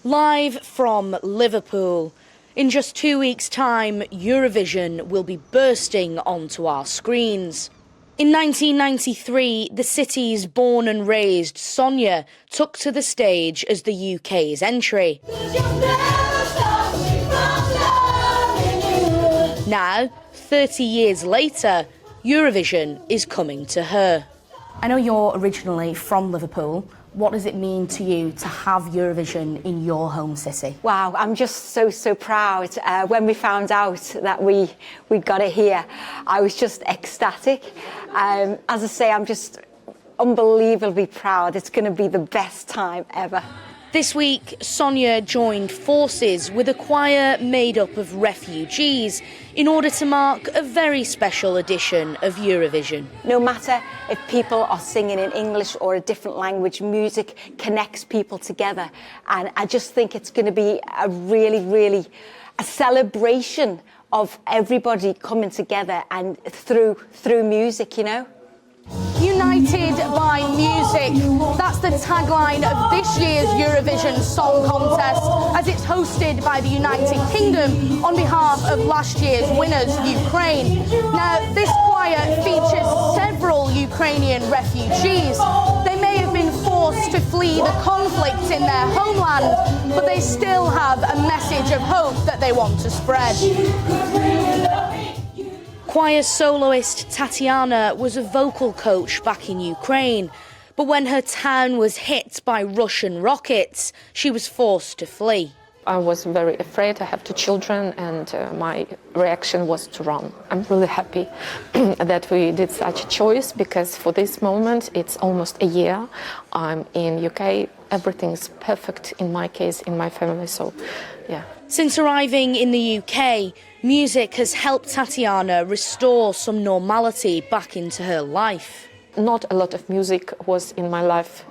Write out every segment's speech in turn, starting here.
Live from Liverpool. In just 2 weeks' time, Eurovision will be bursting onto our screens. In 1993, the city's born and raised Sonia took to the stage as the UK's entry. Now, 30 years later, Eurovision is coming to her. I know you're originally from Liverpool. What does it mean to you to have Eurovision in your home city? Wow, I'm just so proud. When we found out that we got it here, I was just ecstatic. As I say, I'm just unbelievably proud. It's going to be the best time ever. This week, Sonia joined forces with a choir made up of refugees in order to mark a very special edition of Eurovision. No matter if people are singing in English or a different language, music connects people together. And I just think it's going to be a really a celebration of everybody coming together and through music, you know. United by music. That's the tagline of this year's Eurovision Song Contest, as it's hosted by the United Kingdom on behalf of last year's winners, Ukraine. Now, this choir features several Ukrainian refugees. They may have been forced to flee the conflict in their homeland, but they still have a message of hope that they want to spread. Choir soloist Tatiana was a vocal coach back in Ukraine, but when her town was hit by Russian rockets, she was forced to flee. I was very afraid. I have 2 children, and my reaction was to run. I'm really happy that we did such a choice, because for this moment, it's almost a year. I'm in UK. Everything's perfect in my case, in my family, so yeah. Since arriving in the UK, music has helped Tatiana restore some normality back into her life. Not a lot of music was in my life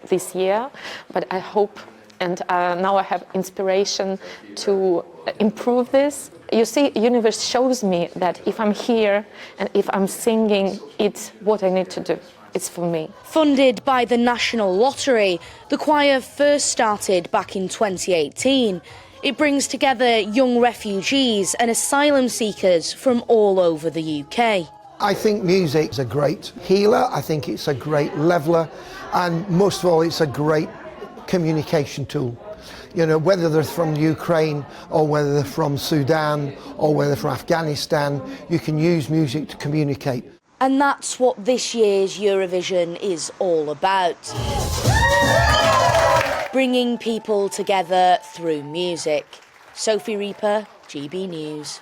this year, but I hope, and now I have inspiration to improve this. You see, universe shows me that if I'm here and if I'm singing, it's what I need to do. It's for me. Funded by the National Lottery, the choir first started back in 2018. It brings together young refugees and asylum seekers from all over the UK. I think music is a great healer. I think it's a great leveller, and most of all, it's a great communication tool. You know, whether they're from Ukraine or whether they're from Sudan or whether they're from Afghanistan, you can use music to communicate. And that's what this year's Eurovision is all about. Bringing people together through music. Sophie Reaper, GB News.